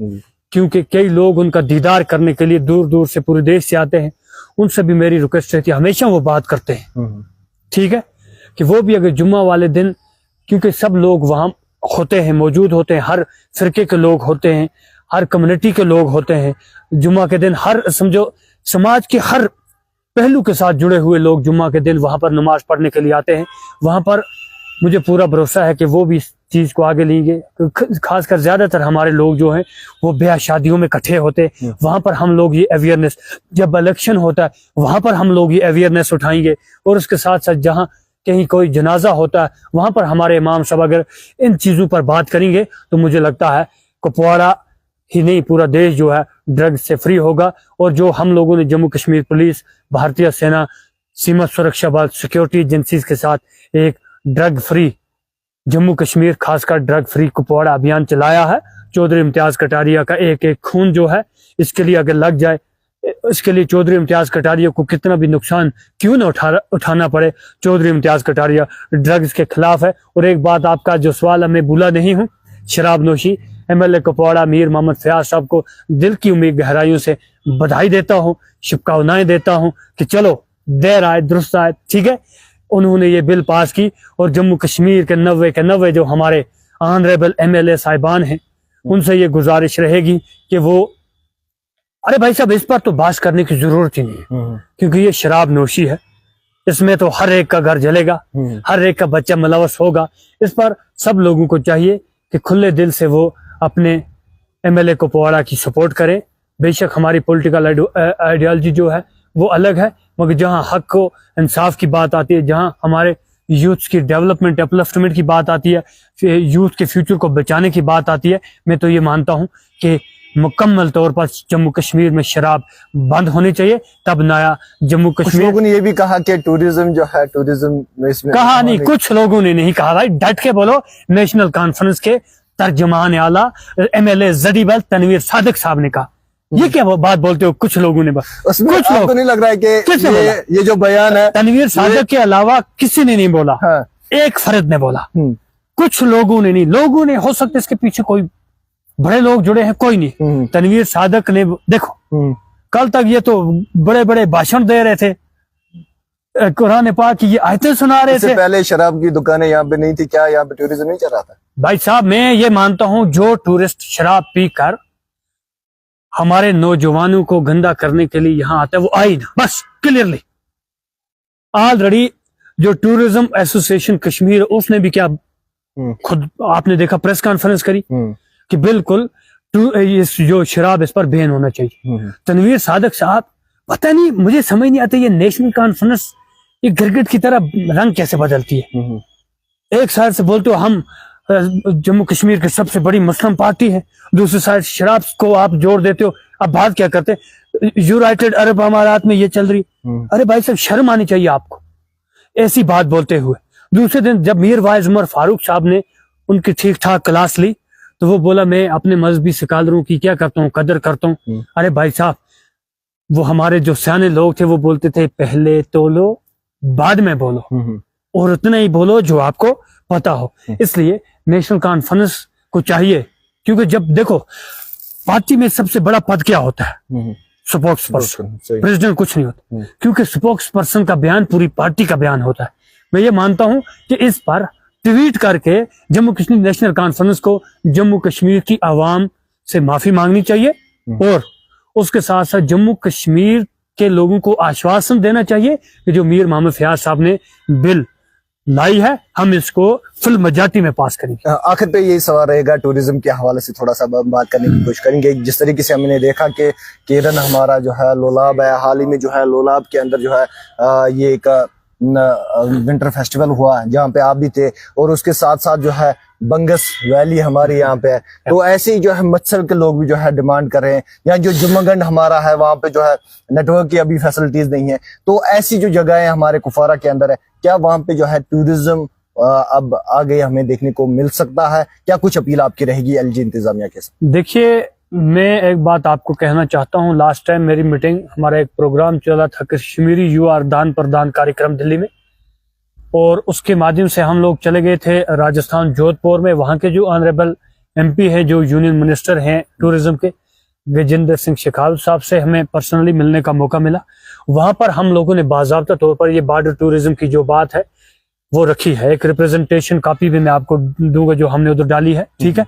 क्योंकि कई लोग उनका दीदार करने के लिए दूर दूर से, पूरे देश से आते हैं, उनसे भी मेरी रिक्वेस्ट रहती है, हमेशा वो बात करते हैं, ठीक है, कि वो भी अगर जुम्मा वाले दिन, क्योंकि सब लोग वहां होते हैं, मौजूद होते हैं, हर फिरके के लोग होते हैं, हर कम्युनिटी के लोग होते हैं, जुम्मा के दिन हर, समझो समाज के हर पहलू के साथ जुड़े हुए लोग जुम्मा के दिन वहां पर नमाज पढ़ने के लिए आते हैं। वहां पर मुझे पूरा भरोसा है कि वो भी इस चीज को आगे लेंगे। खासकर ज्यादातर हमारे लोग जो हैं वो ब्याह शादियों में इकट्ठे होते हैं, वहां पर हम लोग ये अवेयरनेस, जब इलेक्शन होता है वहां पर हम लोग ये अवेयरनेस उठाएंगे, और उसके साथ साथ जहां कहीं कोई जनाजा होता है वहां पर हमारे इमाम साहब अगर इन चीजों पर बात करेंगे तो मुझे लगता है कुपवाड़ा ही नहीं पूरा देश जो है ड्रग्स से फ्री होगा। और जो हम लोगों ने जम्मू कश्मीर पुलिस, भारतीय सेना, सीमा सुरक्षा बल, सिक्योरिटी एजेंसीज के साथ एक ड्रग फ्री जम्मू कश्मीर, खासकर ड्रग फ्री कुपवाड़ा अभियान चलाया है। चौधरी इम्तियाज कटारिया का एक एक खून जो है, इसके लिए अगर लग जाए, इसके लिए चौधरी इम्तियाज कटारिया को कितना भी नुकसान क्यों न उठाना पड़े, चौधरी इम्तियाज कटारिया ड्रग्स के खिलाफ है। और एक बात, आपका जो सवाल है मैं भूला नहीं हूँ, शराब नोशी, MLA कुपवाड़ा मीर मोहम्मद फयाज साहब को दिल की उम्मीद गहराइयों से बधाई देता हूँ, शुभकामनाएं देता हूँ कि चलो देर आए दुरुस्त आए, ठीक है। उन्होंने ये बिल पास की, और जम्मू कश्मीर के 90 के 90 जो हमारे ऑनरेबल MLA साहिबान हैं उनसे ये गुजारिश रहेगी कि वो, अरे भाई साहब इस पर तो बात करने की जरूरत ही नहीं है, क्योंकि ये शराब नोशी है, इसमें तो हर एक का घर जलेगा, हर एक का बच्चा मुलवस होगा। इस पर सब लोगों को चाहिए कि खुले दिल से वो अपने MLA कुपवाड़ा की सपोर्ट करें। बेशक हमारी पॉलिटिकल आइडियोलॉजी जो है वो अलग है, मगर जहां हक को इंसाफ की बात आती है, जहां हमारे यूथ की डेवलपमेंट अपलिफ्टमेंट की बात आती है, यूथ के फ्यूचर को बचाने की बात आती है, मैं तो ये मानता हूं कि मुकम्मल तौर पर जम्मू कश्मीर में शराब बंद होनी चाहिए, तब नया जम्मू कश्मीर। कुछ लोगों ने ये भी कहा कि टूरिज्म जो है, टूरिज्म में इसमें कहा नहीं, कुछ लोगों ने नहीं कहा भाई, डट के बोलो। नेशनल कॉन्फ्रेंस के तर्जमान आला MLA जडीबल तनवीर सादिक साहब ने कहा। ये क्या बात बोलते हो कुछ लोगों ने? बस उसमें कुछ आपको नहीं लग रहा है कि ये जो बयान है तनवीर सादिक के अलावा किसी ने नहीं बोला, हाँ। एक फर्द ने बोला, कुछ लोगों ने नहीं। लोगों ने, हो सकता है इसके पीछे कोई बड़े लोग जुड़े हैं, कोई नहीं। तनवीर सादिक ने, देखो कल तक ये तो बड़े बड़े भाषण दे रहे थे, कुरान पाक की ये आयतें सुना रहे थे। पहले शराब की दुकानें यहाँ पे नहीं थी, क्या यहाँ पे टूरिज्म नहीं चल रहा था? भाई साहब मैं ये मानता हूं, जो टूरिस्ट शराब पीकर हमारे नौजवानों को गंदा करने के लिए यहाँ आता है वो आई ना, बस क्लियरली। ऑलरेडी जो टूरिज्म एसोसिएशन कश्मीर, उसने भी क्या खुद आपने देखा प्रेस कॉन्फ्रेंस करी कि बिल्कुल इस जो शराब इस पर बैन होना चाहिए। तनवीर सादिक साहब, पता नहीं मुझे समझ नहीं आता, ये नेशनल कॉन्फ्रेंस ये गिरगिट की तरह रंग कैसे बदलती है। एक साइड से बोलते हो हम जम्मू कश्मीर की सबसे बड़ी मुस्लिम पार्टी है, दूसरी साइड शराब को आप जोड़ देते हो। अब बात क्या करते, यूनाइटेड अरब अमारात में ये चल रही। अरे भाई साहब, शर्म आनी चाहिए आपको ऐसी बात बोलते हुए। दूसरे दिन जब मीर वाइज उमर फारूक साहब ने उनकी ठीक ठाक क्लास ली तो वो बोला मैं अपने मजहबी स्कॉलरों की क्या करता हूँ, कदर करता हूँ। अरे भाई साहब, वो हमारे जो सियाने लोग थे वो बोलते थे पहले तोलो बाद में बोलो, और उतना ही बोलो जो आपको पता हो। इसलिए नेशनल कॉन्फ्रेंस को चाहिए, क्योंकि जब देखो पार्टी में सबसे बड़ा पद क्या होता है, स्पोक्स पर्सन, प्रेसिडेंट कुछ नहीं होता, क्योंकि स्पोक्स पर्सन का बयान पूरी पार्टी का बयान होता है। मैं ये मानता हूं कि इस पर ट्वीट करके जम्मू कश्मीर नेशनल कॉन्फ्रेंस को जम्मू कश्मीर की आवाम से माफी मांगनी चाहिए, और उसके साथ साथ जम्मू कश्मीर के लोगों को आश्वासन देना चाहिए कि जो मीर मोहम्मद फयाज साहब ने बिल लाई है हम इसको फुल मेजॉरिटी में पास करेंगे। आखिर पे यही सवाल रहेगा, टूरिज्म के हवाले से थोड़ा सा बात करने की कोशिश करेंगे। जिस तरीके से हमने देखा कि केरन हमारा जो है लोलाब है, हाल ही में जो है लोलाब के अंदर जो है ये एक विंटर फेस्टिवल हुआ जहाँ पे आप भी थे, और उसके साथ साथ जो है बंगस वैली हमारे यहाँ पे है। तो ऐसे ही जो है मत्सर के लोग भी जो है डिमांड कर रहे हैं, या जो जुम्मगंड हमारा है वहाँ पे जो है नेटवर्क की अभी फैसिलिटीज नहीं है। तो ऐसी जो जगह हमारे कुफवारा के अंदर है, क्या वहाँ पे जो है टूरिज्म अब आगे हमें देखने को मिल सकता है? क्या कुछ अपील आपकी रहेगी एलजी इंतजामिया के साथ? देखिए, मैं एक बात आपको कहना चाहता हूं। लास्ट टाइम मेरी मीटिंग, हमारा एक प्रोग्राम चला था कश्मीरी युवा दान प्रदान कार्यक्रम दिल्ली में, और उसके माध्यम से हम लोग चले गए थे राजस्थान जोधपुर में। वहां के जो ऑनरेबल एमपी है, जो यूनियन मिनिस्टर हैं टूरिज्म के, गजेंद्र सिंह शेखावत साहब से हमें पर्सनली मिलने का मौका मिला। वहां पर हम लोगों ने बाकायदा तौर पर ये बॉर्डर टूरिज्म की जो बात है वो रखी है। एक रिप्रेजेंटेशन कॉपी भी मैं आपको दूंगा जो हमने उधर डाली है, ठीक है।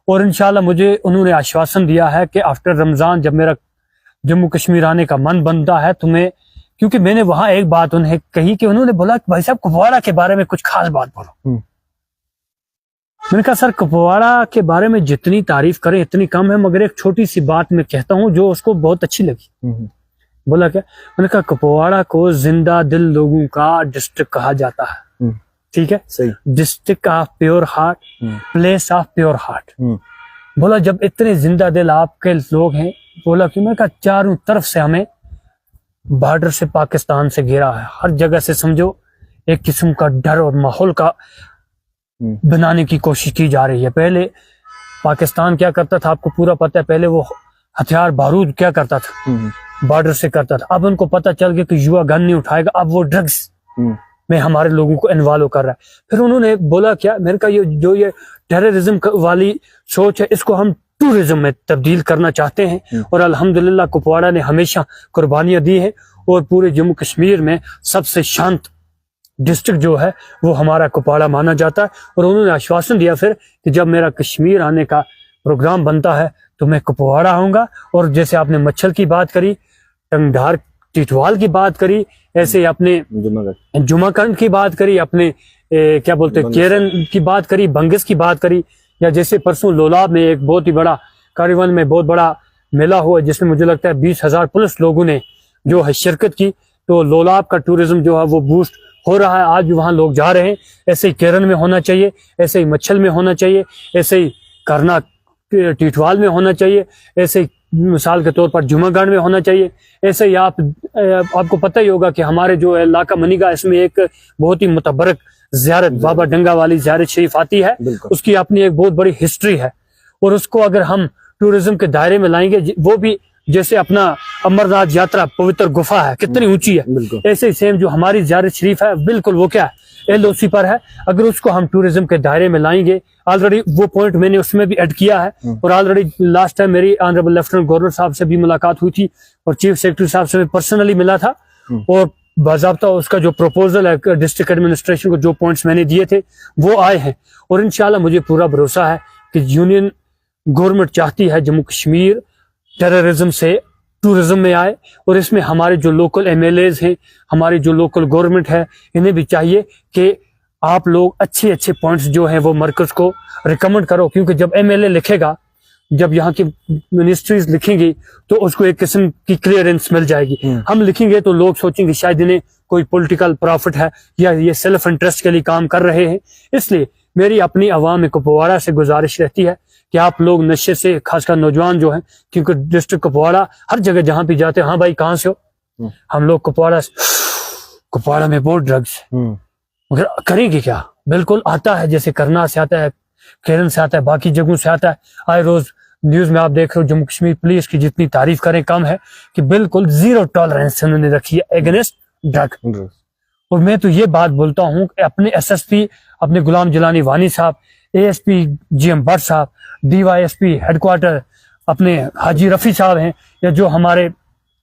और इंशाल्लाह मुझे उन्होंने आश्वासन दिया है कि आफ्टर रमजान जब मेरा जम्मू कश्मीर आने का मन बनता है तो मैं, क्योंकि मैंने वहां एक बात उन्हें कही कि उन्होंने बोला कि भाई साहब कुपवाड़ा के बारे में कुछ खास बात बोलो। मैंने कहा सर कुपवाड़ा के बारे में जितनी तारीफ करें इतनी कम है, मगर एक छोटी सी बात मैं कहता हूं जो उसको बहुत अच्छी लगी। बोला क्या? मैंने कहा कुपवाड़ा को जिंदा दिल लोगों का डिस्ट्रिक्ट कहा जाता है, ठीक है, सही, district of pure heart, place of pure heart. बोला जब इतने जिंदा दिल आपके लोग हैं, बोला कि मैं कहा चारों तरफ से हमें बॉर्डर से पाकिस्तान से घिरा है, हर जगह से समझो एक किस्म का डर और माहौल का बनाने की कोशिश की जा रही है। पहले पाकिस्तान क्या करता था आपको पूरा पता है, पहले वो हथियार बारूद क्या करता था बॉर्डर से करता था। अब उनको पता चल गया कि युवा गन नहीं उठाएगा, अब वो ड्रग्स में हमारे लोगों को इन्वॉल्व कर रहा है। फिर उन्होंने बोला क्या, मैंने कहा ये टेररिज्म वाली सोच है इसको हम टूरिज्म में तब्दील करना चाहते हैं, और अल्हम्दुलिल्लाह कुपवाड़ा ने हमेशा कुर्बानियां दी है, और पूरे जम्मू कश्मीर में सबसे शांत डिस्ट्रिक्ट जो है वो हमारा कुपवाड़ा माना जाता है। और उन्होंने आश्वासन दिया फिर कि जब मेरा कश्मीर आने का प्रोग्राम बनता है तो मैं कुपवाड़ा आऊंगा। और जैसे आपने मच्छर की बात करी, टंगधार टिटवाल की बात करी, ऐसे अपने जुमाकंड की बात करी, अपने क्या बोलते हैं केरन की बात करी, बंगस की बात करी, या जैसे परसों लोलाब में एक बहुत ही बड़ा कार्यवन में बहुत बड़ा मेला हुआ जिसमें मुझे लगता है 20,000 प्लस लोगों ने जो है शिरकत की। तो लोलाब का टूरिज्म जो है वो बूस्ट हो रहा है, आज भी वहां लोग जा रहे हैं। ऐसे ही केरन में होना चाहिए, ऐसे ही मच्छल में होना चाहिए, ऐसे ही करना टिटवाल में होना चाहिए, ऐसे ही मिसाल के तौर पर जुमागढ़ में होना चाहिए। ऐसे ही आपको पता ही होगा कि हमारे जो है लाका मनीगा, इसमें एक बहुत ही मुतबरक ज़ियारत बाबा डंगा वाली ज़ियारत शरीफ आती है, उसकी अपनी एक बहुत बड़ी हिस्ट्री है, और उसको अगर हम टूरिज्म के दायरे में लाएंगे, वो भी जैसे अपना अमरनाथ यात्रा पवित्र गुफा है कितनी ऊंची है, ऐसे ही सेम जो हमारी ज़ियारत शरीफ है बिल्कुल वो क्या है LOC पर है। अगर उसको हम टूरिज्म के दायरे में लाएंगे, ऑलरेडी वो पॉइंट मैंने उसमें भी ऐड किया है, और ऑलरेडी लास्ट टाइम मेरी ऑनरेबल लेफ्टिनेंट गवर्नर साहब से भी मुलाकात हुई थी, और चीफ सेक्रेटरी साहब से भी पर्सनली मिला था, और बाज़ाब्ता उसका जो प्रपोजल है डिस्ट्रिक्ट एडमिनिस्ट्रेशन को जो पॉइंट्स मैंने दिए थे वो आए हैं। और इंशाल्लाह मुझे पूरा भरोसा है कि यूनियन गवर्नमेंट चाहती है जम्मू कश्मीर टेररिज्म से टूरिज्म में आए, और इसमें हमारे जो लोकल MLAs हैं, हमारी जो लोकल गवर्नमेंट है, इन्हें भी चाहिए कि आप लोग अच्छे अच्छे पॉइंट्स जो हैं वो मरकज को रिकमेंड करो, क्योंकि जब MLA लिखेगा, जब यहाँ की मिनिस्ट्रीज लिखेंगी तो उसको एक किस्म की क्लियरेंस मिल जाएगी। हम लिखेंगे तो लोग सोचेंगे शायद इन्हें कोई पॉलिटिकल प्रॉफिट है या ये सेल्फ इंटरेस्ट के लिए काम कर रहे हैं। इसलिए मेरी अपनी अवाम कुपवाड़ा से गुजारिश रहती है कि आप लोग नशे से, खासकर नौजवान जो हैं, क्योंकि डिस्ट्रिक्ट कुपवाड़ा हर जगह जहां भी जाते हैं, हाँ भाई कहाँ से हो, हम लोग कुपवाड़ा में बहुत ड्रग्स, मगर करेंगे क्या। बिल्कुल आता है, जैसे करनाल से आता है, केरल से आता है, बाकी जगहों से आता है। आए रोज न्यूज में आप देख रहे हो जम्मू कश्मीर पुलिस की जितनी तारीफ करें कम है, कि बिल्कुल जीरो टॉलरेंस उन्होंने रखी है एगेंस्ट ड्रग। और मैं तो ये बात बोलता हूँ कि अपने एसएसपी अपने गुलाम जिलानी वानी साहब, एएसपी जीएम भट्ट साहब, डीवाईएसपी हेडक्वार्टर अपने हाजी रफी साहब हैं, या जो हमारे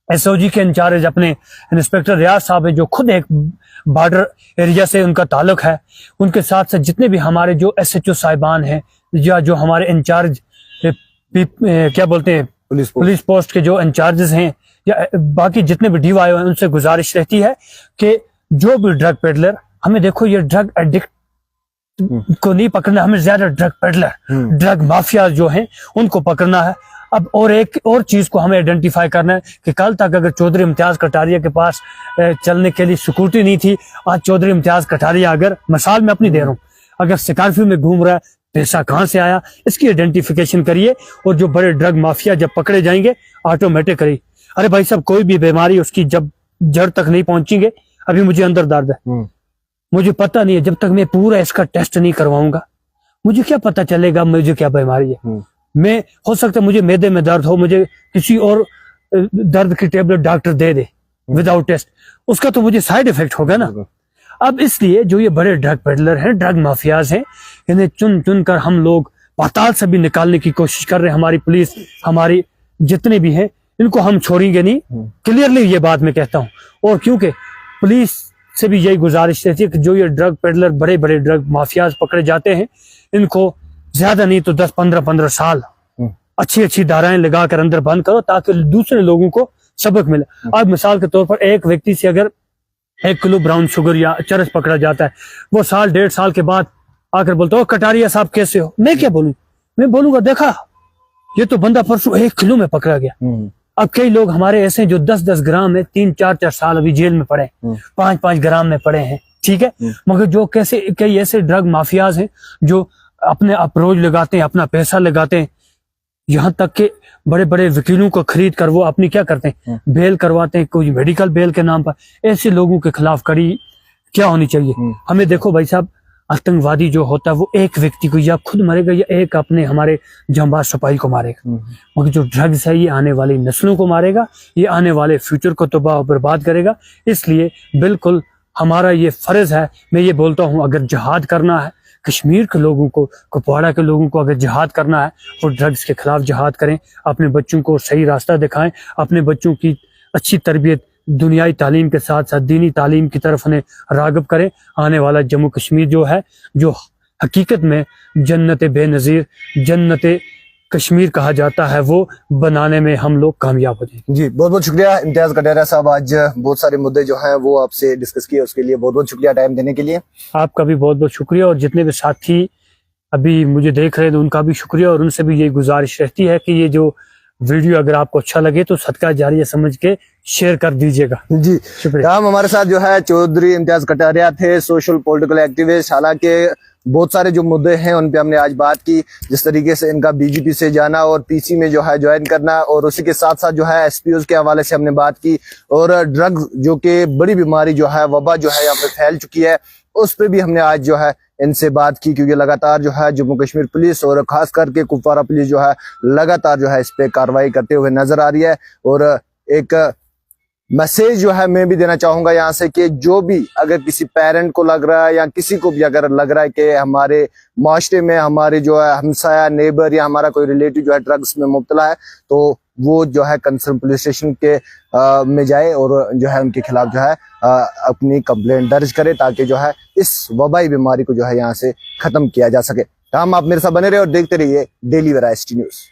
एसओजी के इंचार्ज अपने इंस्पेक्टर रियाज साहब हैं, जो खुद एक बॉर्डर एरिया से उनका ताल्लुक है, उनके साथ साथ जितने भी हमारे जो एसएचओ साहिबान हैं, या जो हमारे इंचार्ज क्या बोलते हैं पुलिस पोस्ट के जो इंचार्जेस हैं, या बाकी जितने भी डीवाईओ हैं, उनसे गुजारिश रहती है कि जो भी ड्रग पेडलर, हमें देखो ये ड्रग एडिक्ट को नहीं पकड़ना, हमें ज्यादा ड्रग पेडलर, ड्रग माफिया जो हैं उनको पकड़ना है। अब और एक और चीज को हमें आइडेंटिफाई करना है कि कल तक अगर चौधरी इम्तियाज कटारिया के पास चलने के लिए सिक्योरिटी नहीं थी, आज चौधरी इम्तियाज कटारिया अगर, मिसाल मैं अपनी दे रहा हूँ, अगर स्कॉर्पियो में घूम रहा है, पैसा कहाँ से आया, इसकी आइडेंटिफिकेशन करिए। और जो बड़े ड्रग माफिया जब पकड़े जाएंगे ऑटोमेटिकली, अरे भाई साहब कोई भी बीमारी उसकी जब जड़ तक नहीं पहुंचेंगे, अभी मुझे अंदर दर्द है, मुझे पता नहीं है, जब तक मैं पूरा इसका टेस्ट नहीं करवाऊंगा मुझे क्या पता चलेगा मुझे क्या बीमारी है। मैं हो सकता है मुझे मैदे में दर्द हो, मुझे किसी और दर्द की टेबलेट डॉक्टर दे दे विदाउट टेस्ट, उसका तो मुझे साइड इफेक्ट होगा ना। अब इसलिए जो ये बड़े ड्रग पेडलर हैं, ड्रग माफियाज हैं, इन्हें चुन चुन कर हम लोग पाताल से भी निकालने की कोशिश कर रहे हैं। हमारी पुलिस, हमारी जितने भी हैं, इनको हम छोड़ेंगे नहीं, क्लियरली ये बात मैं कहता हूँ। और क्योंकि पुलिस से भी यही गुजारिश रहती है कि जो ये ड्रग पेडलर, बड़े बड़े ड्रग माफियाज पकड़े जाते हैं, इनको ज्यादा नहीं तो 10-15 साल अच्छी अच्छी धाराएं लगाकर अंदर बंद करो, ताकि दूसरे लोगों को सबक मिले। अब मिसाल के तौर पर एक व्यक्ति से अगर 1 किलो ब्राउन शुगर या चरस पकड़ा जाता है, वो 1.5 साल के बाद आकर बोलता है कटारिया साहब कैसे हो, मैं क्या बोलूं, मैं बोलूंगा देखा ये तो बंदा परसों 1 किलो में पकड़ा गया। अब कई लोग हमारे ऐसे हैं जो 10-10 ग्राम में 3-4 साल अभी जेल में पड़े, 5-5 ग्राम में पड़े हैं, ठीक है। मगर जो कैसे कई ऐसे ड्रग माफियाज हैं जो अपने अप्रोच लगाते हैं, अपना पैसा लगाते हैं, यहाँ तक के बड़े बड़े वकीलों को खरीद कर वो अपनी क्या करते हैं, बेल करवाते हैं, कोई मेडिकल बेल के नाम पर। ऐसे लोगों के खिलाफ कड़ी क्या होनी चाहिए। हमें देखो भाई साहब, आतंकवादी जो होता है वो एक व्यक्ति को या खुद मरेगा या एक अपने हमारे जांबाज सिपाही को मारेगा, मगर जो ड्रग्स है ये आने वाली नस्लों को मारेगा, ये आने वाले फ्यूचर को तबाह और बर्बाद करेगा। इसलिए बिल्कुल हमारा ये फर्ज है, मैं ये बोलता हूँ, अगर जिहाद करना है कश्मीर के लोगों को, कुपवाड़ा के लोगों को अगर जिहाद करना है, वो ड्रग्स के खिलाफ जिहाद करें, अपने बच्चों को सही रास्ता दिखाएं, अपने बच्चों की अच्छी तरबियत दुनियाई तालीम के साथ साथ दीनी तालीम की तरफ उन्हें राग़िब करें। आने वाला जम्मू कश्मीर जो है, जो हकीकत में जन्नत बेनज़ीर, जन्नत कश्मीर कहा जाता है, वो बनाने में हम लोग कामयाब हो जाएंगे। जी बहुत बहुत शुक्रिया इम्तियाज कटारिया साहब, आज बहुत सारे मुद्दे जो हैं वो आपसे डिस्कस किए, उसके लिए बहुत बहुत शुक्रिया टाइम देने के लिए। आपका भी बहुत बहुत शुक्रिया, और जितने भी साथी अभी मुझे देख रहे हैं उनका भी शुक्रिया, और उनसे भी यही गुजारिश रहती है कि ये जो वीडियो अगर आपको अच्छा लगे तो सदका जारिया समझ के शेयर कर दीजिएगा। जी शुक्रिया। हम हमारे साथ जो है चौधरी इम्तियाज कटारिया थे, सोशल पॉलिटिकल एक्टिविस्ट। हालांकि बहुत सारे जो मुद्दे हैं उन पे हमने आज बात की, जिस तरीके से इनका बीजेपी से जाना और पीसी में जो है ज्वाइन करना, और उसी के साथ साथ जो है एसपीओ के हवाले से हमने बात की, और ड्रग्स जो कि बड़ी बीमारी जो है, वबा जो है यहाँ पे फैल चुकी है, उस पे भी हमने आज जो है इनसे बात की। क्योंकि लगातार जो है जम्मू कश्मीर पुलिस और खास करके कुपवाड़ा पुलिस जो है लगातार जो है इस पे कार्रवाई करते हुए नजर आ रही है। और एक मैसेज जो है मैं भी देना चाहूंगा यहाँ से कि जो भी अगर किसी पेरेंट को लग रहा है या किसी को भी अगर लग रहा है कि हमारे माशरे में हमारे जो है हमसाया, नेबर या हमारा कोई रिलेटिव जो है ड्रग्स में मुब्तला है, तो वो जो है कंसर्न पुलिस स्टेशन के में जाए और जो है उनके खिलाफ जो है अपनी कंप्लेंट दर्ज करे, ताकि जो है इस वबाई बीमारी को जो है यहाँ से खत्म किया जा सके। हम आप मेरे साथ बने रहे और देखते रहिए डेली वेराइटी न्यूज।